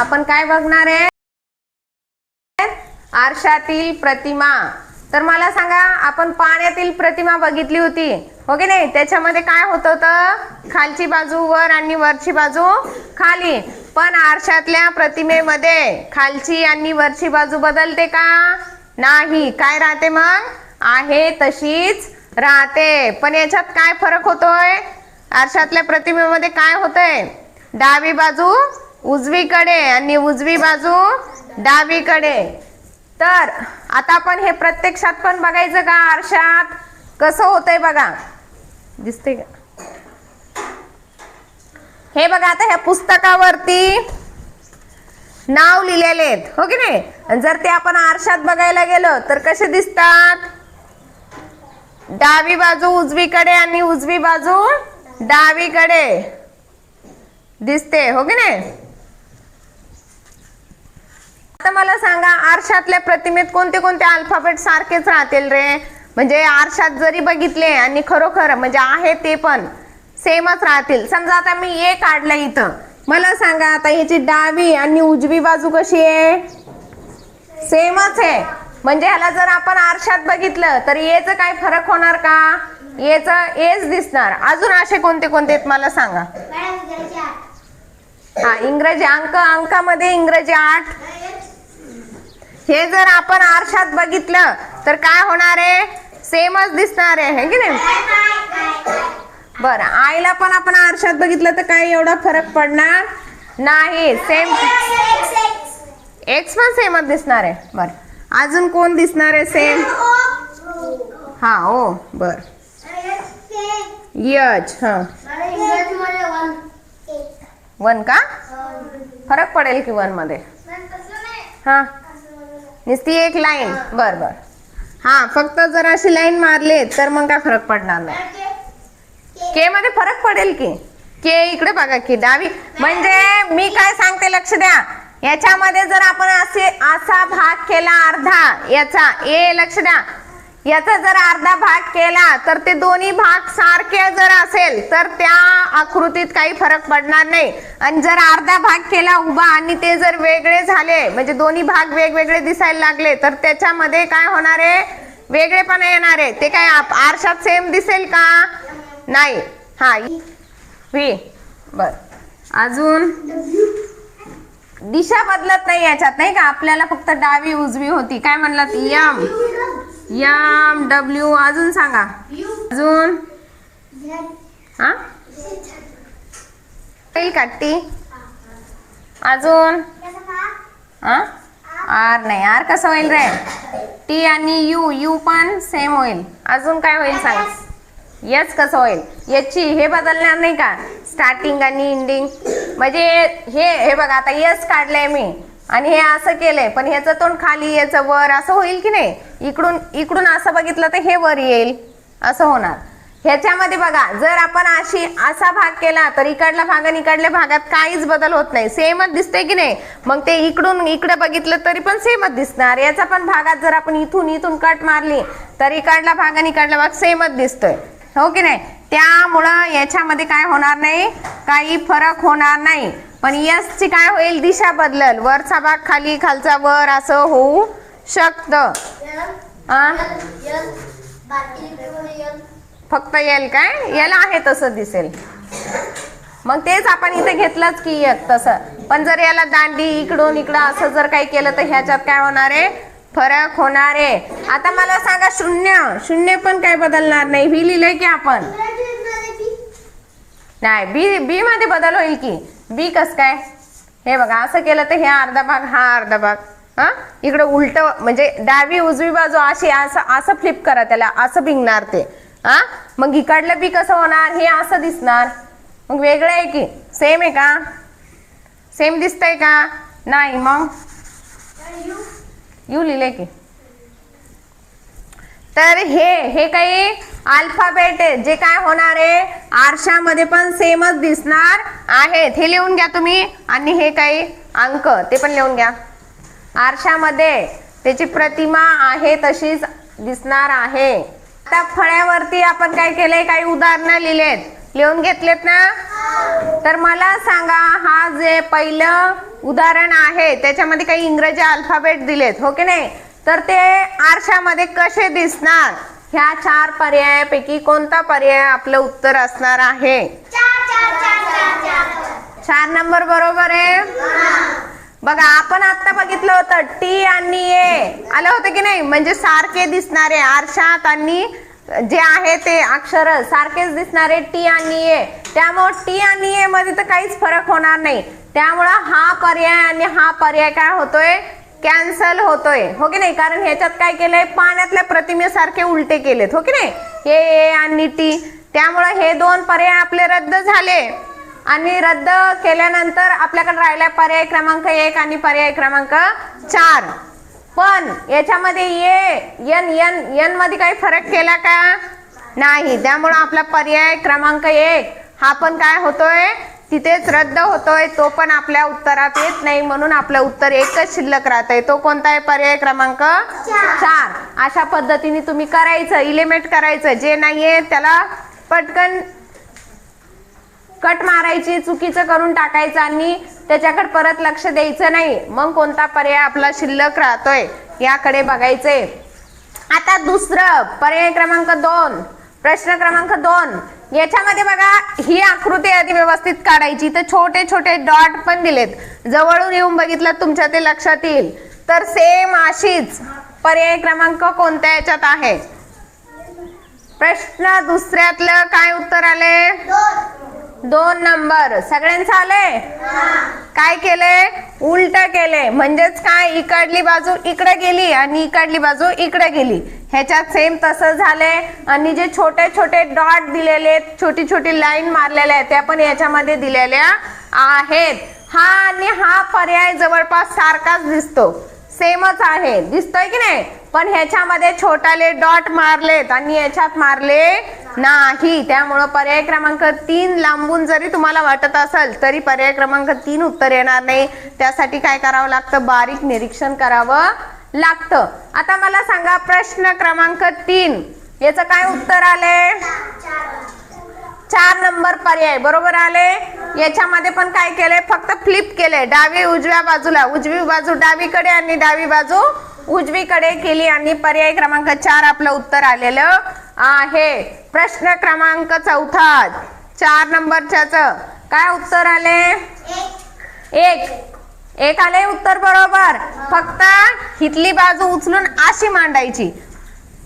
आपण काय बघणार आहे? आरशातील प्रतिमा. तर मला सांगा, आपण पाण्यातील प्रतिमा बघितली होती हो की नाही? त्याच्यामध्ये काय होत होतं? खालची बाजू वर आणि वरची बाजू खाली. पण आरशातल्या प्रतिमेमध्ये खालची आणि वरची बाजू बदलते का? नाही. काय राहते मग? आहे तशीच राहते. पण याच्यात काय फरक होतोय? आरशातल्या प्रतिमेमध्ये काय होतंय? डावी बाजू उजवीकडे आणि उजवी बाजू डावीकडे. तर आता आपण हे प्रत्यक्षात पण बघायचं का? आरशात कसं होतंय बघा. दिसते का? हे बघा, आता ह्या पुस्तकावरती नाव लिहिलेले आहेत हो की नाही? आणि जर ते आपण आरशात बघायला गेलो तर कसे दिसतात? डावी बाजू उजवीकडे आणि उजवी बाजू डावीकडे दिसते हो की नाही? आता मला सांगा, आरशातल्या प्रतिमेत कोणते कोणते अल्फाबेट सारखेच राहतील रे? म्हणजे आरशात जरी बघितले आणि खरोखर म्हणजे आहे ते पण सेमच राहतील. समजा आता मी ए काढलं इथं, मला सांगा आता याची डावी आणि उजवी बाजू कशी आहे? सेमच आहे. म्हणजे ह्याला जर आपण आरशात बघितलं तर एचं काय फरक होणार का? एचं एच दिसणार. अजून असे कोणते कोणते आहेत मला सांगा? हा, इंग्रजी अंकामध्ये इंग्रजी 8. हे जर आपण आरशात बघितलं तर काय होणार आहे? सेमच दिसणार आहे की नाही? बरं, आईला पण आपण आरशात बघितलं तर काय एवढा फरक पडणार नाही. सेम एक्स पण सेमच दिसणार आहे. बरं, अजून कोण दिसणार आहे सेम? हा ओ, बर यच. हा, 1 का? फरक पडेल की 1 मध्ये? हा, नुसती एक लाईन. बर बर. हा, फक्त जर अशी लाईन मारली तर मग काय फरक पडणार नाही. के मध्ये फरक पडेल की? के इकडे बघा की डावी. म्हणजे मी काय सांगते लक्ष द्या. याच्यामध्ये जर आपण असा भाग केला अर्धा याचा, ए लक्ष द्या, याचा जर अर्धा भाग केला तर ते दोन्ही भाग सारखे जर असेल तर त्या आकृतीत काही फरक पडणार नाही. आणि जर अर्धा भाग केला उभा आणि ते जर वेगळे झाले, म्हणजे दोन्ही भाग वेगवेगळे दिसायला लागले, तर त्याच्यामध्ये काय होणार आहे? वेगळेपणा येणार आहे. ते काय आरशात सेम दिसेल का? नाही. हा, व्ही. बर, अजून दिशा बदलत नाही याच्यात, नाही का? आपल्याला फक्त डावी उजवी होती. काय म्हणलात? यम यम डब्ल्यू. अजून सांगा. अजून हा, का टी? अजून हा, आर नाही. आर कसं होईल रे? टी आणि यू, यू पण सेम होईल. अजून काय होईल सांग? यच कसं होईल? याची हे बदलणार नाही का? स्टार्टिंग आणि एंडिंग. म्हणजे हे बघा, आता यस काढलंय मी आणि हे असं केलंय, पण ह्याचं तोंड खाली याचं वर असं होईल की नाही? इकडून असं बघितलं तर हे वर येईल, असं होणार. ह्याच्यामध्ये बघा, जर आपण असा भाग केला तर इकडला भाग आणि इकडल्या भागात काहीच बदल होत नाही. सेमच दिसते की नाही? मग ते इकडून इकडे बघितलं तरी पण सेमच दिसणार. याचा पण भागात जर आपण इथून कट मारली तर इकडला भाग आणि इकडला भाग सेमच दिसतोय हो की नाही? त्यामुळं याच्यामध्ये काय होणार नाही? काही फरक होणार नाही. पण यस ची काय होईल? दिशा बदलल. वरचा भाग खाली, खालचा वर असं होऊ शकतं. फक्त येल काय? याला आहे तसं दिसेल. मग तेच आपण इथे घेतलंच की एक तसं. पण जर याला दांडी इकडून इकडं असं जर काही केलं तर ह्याच्यात काय होणार आहे? फरक होणार आहे. आता मला सांगा, शून्य पण काय बदलणार नाही. व्ही लिहिलंय की आपण? नाही, बी मध्ये बदल होईल की? बी कस काय? हे बघा, असं केलं तर हे अर्धा भाग, हा अर्धा भाग. हा, इकडे उलट म्हणजे डावी उजवी बाजू अशी असं फ्लिप करा त्याला, असं बिंगणार ते. हा, मग इकडलं बी कसं होणार? हे असं दिसणार. मग वेगळं आहे की सेम आहे का? सेम दिसतंय का? नाही. मग यू लिहिले की? तर हे काही अल्फाबेट आहे जे काय होणार आहे? आरशामध्ये पण सेमच दिसणार आहेत. हे लिहून घ्या तुम्ही. आणि हे काही अंक ते पण लिहून घ्या. आरशामध्ये त्याची प्रतिमा आहे तशीच दिसणार आहे. आता फळ्यावरती आपण काय केलंय? काही उदाहरणं लिहिलेत. लिहून घेतलेत ना? तर मला सांगा, हा जे पहिलं उदाहरण आहे त्याच्यामध्ये काही इंग्रजी अल्फाबेट दिलेत, हो की नाही? तर ते आरशामध्ये कसे दिसणार? ह्या 4 पर्यायापैकी कोणता पर्याय आपलं उत्तर असणार आहे? 4 नंबर बरोबर आहे. बघा, आपण आता बघितलं होतं टी आणि ए आलं होतं की नाही, म्हणजे सारखे दिसणारे आरशात आणि जे आहे ते अक्षर सारखेच दिसणारे टी आणि ए. त्यामुळे टी आणि ए मध्ये तर काहीच फरक होणार नाही. त्यामुळं हा पर्याय आणि हा पर्याय काय होतोय? कॅन्सल होतोय, हो की नाही? कारण ह्याच्यात काय केलंय? पाण्यातल्या प्रतिमेसारखे उलटे केलेत, हो की नाही? हे ए आणि टी. त्यामुळे हे 2 पर्याय आपले रद्द झाले आणि रद्द केल्यानंतर आपल्याकडे राहिला पर्याय क्रमांक 1 आणि पर्याय क्रमांक 4. पण याच्यामध्ये एन मध्ये काही फरक केला का? नाही. त्यामुळे आपला पर्याय क्रमांक 1 हा पण काय होतोय? तिथेच रद्द होतोय. तो पण आपल्या उत्तरात येत नाही, म्हणून आपलं उत्तर एकच शिल्लक राहतंय. तो कोणता आहे? पर्याय क्रमांक 4. अशा पद्धतीने तुम्ही करायचं, इलिमिनेट करायचं. जे नाहीये त्याला पटकन कट मारायची, चुकीचं करून टाकायचं आणि त्याच्याकडे परत लक्ष द्यायचं नाही. मग कोणता पर्याय आपला शिल्लक राहतोय याकडे बघायचंय. आता दुसरं पर्याय क्रमांक 2, प्रश्न क्रमांक 2. याच्यामध्ये बघा, ही आकृती आधी व्यवस्थित काढायची. तर छोटे छोटे डॉट पण दिलेत, जवळून येऊन बघितलं तुमच्या ते लक्षात येईल. तर सेम अशीच पर्याय क्रमांक कोणत्या याच्यात आहे? प्रश्न दुसऱ्यातलं काय उत्तर आले? 2 नंबर. सगळ्यांचं आले? काय केले? उलट केले. म्हणजेच काय? इकडली बाजू इकडे गेली आणि इकडली बाजू इकडे गेली. ह्याच्यात सेम तसं झालंय. आणि जे छोटे छोटे डॉट दिलेले, छोटी छोटी लाईन मारलेल्या आहेत, त्या पण याच्यामध्ये दिलेल्या आहेत. हा आणि हा पर्याय जवळपास सारखाच दिसतो, सेमच आहे, दिसतोय की नाही? पण ह्याच्यामध्ये छोटाले डॉट मारलेत आणि याच्यात मारले नाही. त्यामुळं पर्याय क्रमांक 3 लांबून जरी तुम्हाला वाटत असेल तरी पर्याय क्रमांक 3 उत्तर येणार नाही. त्यासाठी काय करावं लागतं? बारीक निरीक्षण करावं लागतं. आता मला सांगा, प्रश्न क्रमांक 3 याचं काय उत्तर आले? 4 नंबर पर्याय बरोबर आले. याच्यामध्ये पण काय केलंय? फक्त फ्लिप केलंय. डावी उजव्या बाजूला, उजवी बाजू डावीकडे आणि डावी बाजू उजवीकडे केली आणि पर्याय क्रमांक 4 आपलं उत्तर आलेलं आहे. प्रश्न क्रमांक 4, 4 नंबरच्याच काय उत्तर आले? 1 आले उत्तर बरोबर. फक्त हितली बाजू उचलून अशी मांडायची,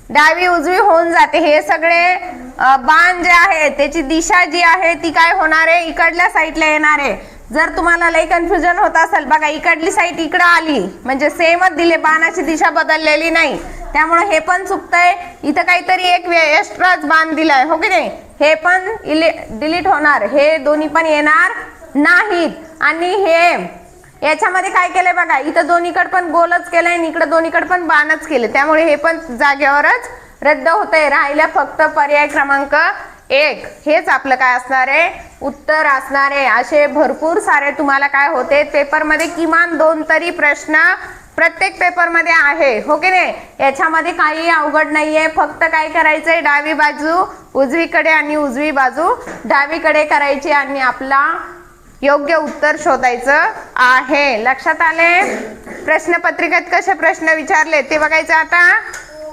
डावी उजवी होऊन जाते. हे सगळे बाण जे आहे त्याची दिशा जी आहे ती काय होणार आहे? इकडल्या साईडला येणार आहे. जर तुम्हाला लई कन्फ्युजन होत असेल, बघा इकडली साईड इकडे आली म्हणजे सेमच दिले, बाणाची दिशा बदललेली नाही. त्यामुळे हे पण चुकतंय. इथं काहीतरी एक एक्स्ट्राच बाण दिलाय, हो की नाही? हे पण डिलीट होणार, हे दोन्ही पण येणार नाहीत. आणि हे याच्यामध्ये काय केलंय बघा, इथं दोन्हीकडे पण गोलच केलंय आणि इकडे दोन्हीकडे पण बाणच केले. त्यामुळे हे पण जागेवरच रद्द होतंय. राहिलं फक्त पर्याय क्रमांक 1. हेच आपलं काय असणार आहे? उत्तर असणार आहे. असे भरपूर सारे तुम्हाला काय होते पेपरमध्ये, किमान 2 तरी प्रश्न प्रत्येक पेपरमध्ये आहे, हो की नाही? याच्यामध्ये काही अवघड नाहीये. फक्त काय करायचंय? डावी बाजू उजवीकडे आणि उजवी बाजू डावीकडे करायची आणि आपला योग्य उत्तर शोधायचं आहे. लक्षात आले? प्रश्नपत्रिकेत कसे प्रश्न विचारले ते बघायचं. आता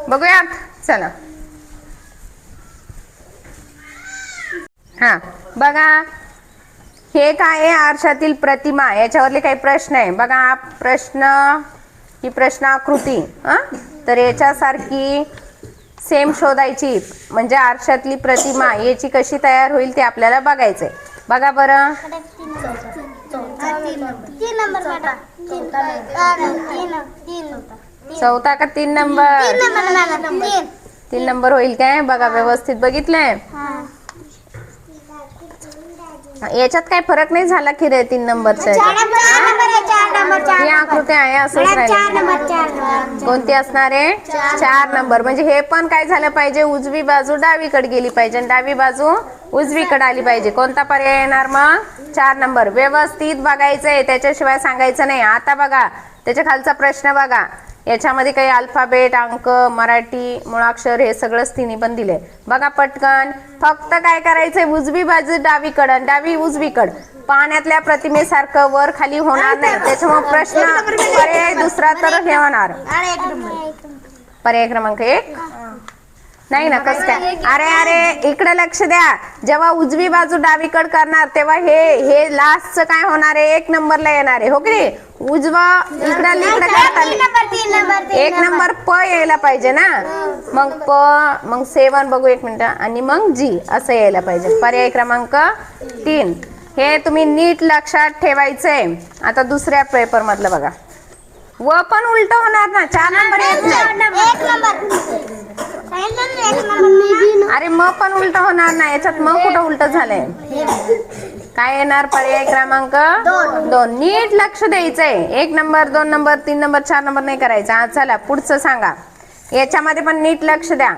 बघूयात, चला. हा बघा, हे काय आहे? आरशातील प्रतिमा. याच्यावरले काही प्रश्न आहे बघा. हा प्रश्न, ही प्रश्न आकृती, तर याच्यासारखी सेम शोधायची. म्हणजे आरशातली प्रतिमा याची कशी तयार होईल ते आपल्याला बघायचंय. बघा बरं. 4 का 3 नंबर? 3 नंबर होईल काय? बघा व्यवस्थित बघितलंय. याच्यात काय फरक नाही झाला की रे 3 नंबरच्या? ही आकृती आहे असंच राहिलं. कोणती असणार आहे? 4 नंबर. म्हणजे हे पण काय झालं पाहिजे? उजवी बाजू डावीकडे गेली पाहिजे आणि डावी बाजू उजवीकडे आली पाहिजे. कोणता पर्याय येणार मग? 4 नंबर. व्यवस्थित बघायचंय, त्याच्याशिवाय सांगायचं नाही. आता बघा त्याच्या खालचा प्रश्न बघा. याच्यामध्ये काही अल्फाबेट, अंक, मराठी, मुळाक्षर हे सगळंच तिन्ही पण दिले बघा पटकन. फक्त काय करायचंय, उजवी बाजू डावीकडं, डावी उजवीकड. पाण्यातल्या प्रतिमेसारखं वर खाली होणार नाही, त्याच्यामुळे प्रश्न पर्याय दुसरा तर हे होणार. पर्याय क्रमांक 1 नाही ना, कसं काय? अरे अरे इकडे लक्ष द्या. जेव्हा उजवी बाजू डावीकड करणार तेव्हा हे लास्टचं काय होणार आहे, 1 नंबरला येणार आहे, हो की नाही? उजवा इकडे करता 1 नंबर प यायला पाहिजे ना, मग प, मग 7 बघू 1 मिनिट, आणि मग जी असं यायला पाहिजे. पर्याय क्रमांक 3 हे तुम्ही नीट लक्षात ठेवायचंय. आता दुसऱ्या पेपर मधलं बघा, व पण उलट होणार ना, 4 नंबर येत नाही. अरे म पण उलट होणार ना, याच्यात म कुठं उलट झालंय? काय येणार? पर्याय क्रमांक 2. नीट लक्ष द्यायचंय. 1 नंबर, 2 नंबर, 3 नंबर, 4 नंबर नाही करायचा. चला पुढचं सांगा. याच्यामध्ये पण नीट लक्ष द्या.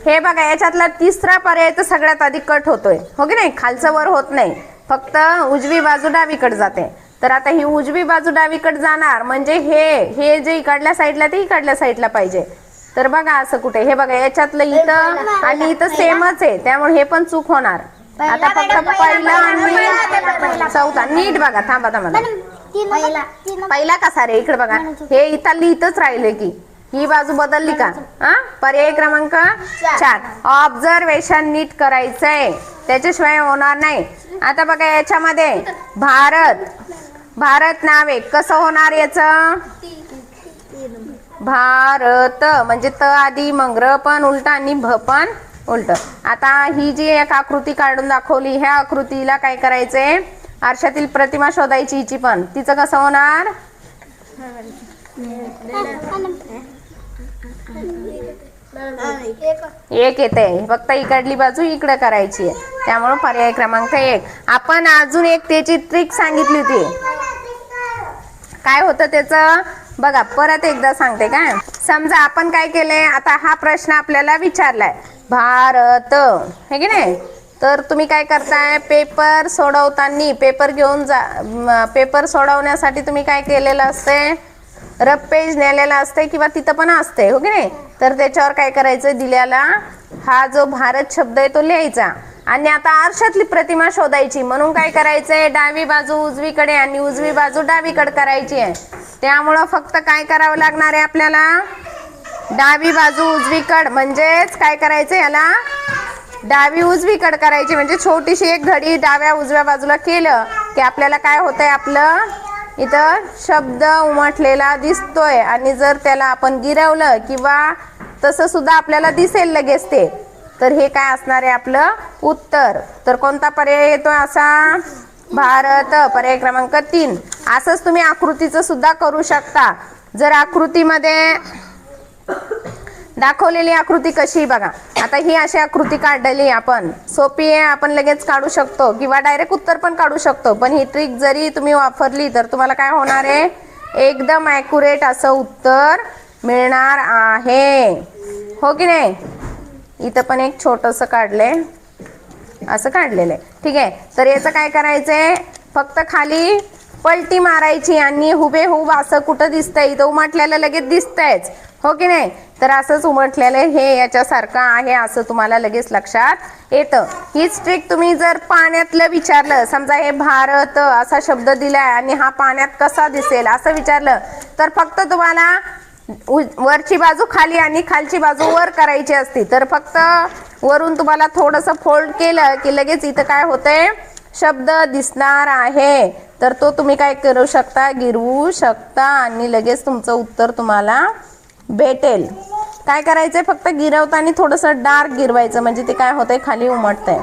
हे बघा, याच्यातला तिसरा पर्याय तर सगळ्यात आधी कट होतोय, हो की नाही? खालचं वर होत नाही, फक्त उजवी बाजू डावीकडे जाते. तर आता ही उजवी बाजू डावीकडे जाणार म्हणजे हे जे इकडल्या साईडला ते इकडल्या साईडला पाहिजे. तर बघा असं कुठे, हे बघा याच्यातलं इथं आणि इथं सेमच आहे, त्यामुळे हे पण चूक होणार. आता फक्त पहिला आणि चौथा नीट बघा. थांबा थांबा, पहिला कसा रे? इकडे बघा, हे इथं इथंच राहिले की ही बाजू बदलली का? पर्याय क्रमांक 4. ऑब्झर्वेशन नीट करायचंय, त्याच्याशिवाय होणार नाही. आता बघा याच्यामध्ये भारत नाव आहे, कसं होणार याचं? भारत म्हणजे त आधी, मग र पण उलट आणि भ पण उलट. आता ही जी एक आकृती काढून दाखवली, ह्या आकृतीला काय करायचंय? आरशातील प्रतिमा शोधायची. हिची पण तिचं कसं होणार? एक येते, फक्त इकडली बाजू इकडे करायची आहे, त्यामुळे पर्याय क्रमांक 1. आपण अजून एक त्याची ट्रिक सांगितली होती. काय होतं त्याचं बघा, परत एकदा सांगते. काय समजा आपण काय केलंय, आता हा प्रश्न आपल्याला विचारलाय भारत, हे की नाही? तर तुम्ही काय करताय, पेपर सोडवताना पेपर घेऊन जा. पेपर सोडवण्यासाठी तुम्ही काय केलेलं असते, रफ पेज नेलेला असते किंवा तिथं पण असते, हो की नाही? तर त्याच्यावर काय करायचं, दिलेला हा जो भारत शब्द आहे तो लिहायचा. आणि आता आरशातली प्रतिमा शोधायची म्हणून काय करायचंय, डावी बाजू उजवीकडे आणि उजवी बाजू डावीकडे करायची आहे. त्यामुळं फक्त काय करावं लागणार आहे आपल्याला, डावी बाजू उजवीकड, म्हणजेच काय करायचं, याला डावी उजवीकड करायची. म्हणजे छोटीशी एक घडी डाव्या उजव्या बाजूला केलं की आपल्याला काय होतंय, आपलं इथं शब्द उमटलेला दिसतोय. आणि जर त्याला आपण गिरवलं किंवा तसं सुद्धा आपल्याला दिसेल लगेच ते, तर हे काय असणार आहे आपलं उत्तर. तर कोणता पर्याय येतोय असा? भारत. पर्याय क्रमांक 3. असंच तुम्ही आकृतीचं सुद्धा करू शकता. जर आकृतीमध्ये दाखवलेली आकृती कशी बघा, आता ही अशी आकृती काढलेली आपण सोपी आहे, आपण लगेच काढू शकतो किंवा डायरेक्ट उत्तर पण काढू शकतो. पण ही ट्रिक जरी तुम्ही वापरली तर तुम्हाला काय होणार आहे, एकदम ॲक्युरेट असं उत्तर मिळणार आहे, हो की नाही? इथं पण एक छोटंसं काढलंय, असं काढलेलं आहे, ठीक आहे? तर याचं काय करायचंय, फक्त खाली पलटी मारायची आणि हुबेहूब असं कुठं दिसतंय, इथं उमटलेलं लगेच दिसतंयच, हो की नाही? तर असंच उमटलेलं हे याच्यासारखं आहे असं तुम्हाला लगेच लक्षात येतं. हीच ट्रिक तुम्ही जर पाण्यातलं विचारलं, समजा हे भारत असा शब्द दिलाय आणि हा पाण्यात कसा दिसेल असं विचारलं, तर फक्त तुम्हाला वरची बाजू खाली आणि खालची बाजू वर करायची असते. तर फक्त वरून तुम्हाला थोडंसं फोल्ड केलं की लगेच इथं काय होतंय, शब्द दिसणार आहे. तर तो तुम्ही काय करू शकता, गिरवू शकता आणि लगेच तुमचं उत्तर तुम्हाला भेटेल. काय करायचंय, फक्त गिरवताना थोडंसं डार्क गिरवायचं, म्हणजे ते काय होतंय, खाली उमटतंय,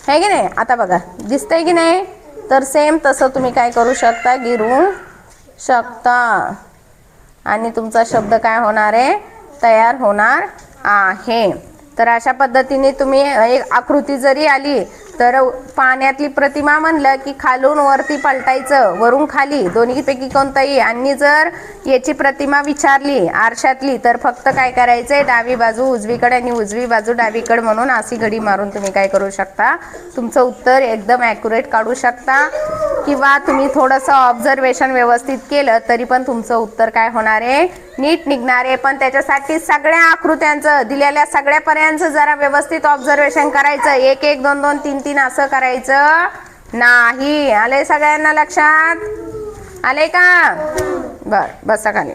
है की नाही? आता बघा दिसतंय की नाही? तर सेम तसं तुम्ही काय करू शकता, गिरवू शकता आणि तुमचा शब्द काय होणार आहे, तयार होणार आहे. तर अशा पद्धतीने तुम्ही एक आकृती जरी आली तर पाण्यातली प्रतिमा म्हणलं की खालून वरती पलटायचं, वरून खाली, दोन्हीपैकी कोणतंही. आणि जर याची प्रतिमा विचारली आरशातली तर फक्त काय करायचंय, डावी बाजू उजवीकडे आणि उजवी बाजू डावीकडे म्हणून अशी घडी मारून तुम्ही काय करू शकता, तुमचं उत्तर एकदम ॲक्युरेट काढू शकता. किंवा तुम्ही थोडंसं ऑब्झर्वेशन व्यवस्थित केलं तरी पण तुमचं उत्तर काय होणार आहे, नीट निघणार आहे. पण त्याच्यासाठी सगळ्या आकृत्यांचं, दिलेल्या सगळ्या पर्यांचं जरा व्यवस्थित ऑब्झर्वेशन करायचं. 1 1 2 2 3 3 असं करायचं नाही. आले सगळ्यांना लक्षात? आले का? बर, बसा खाली.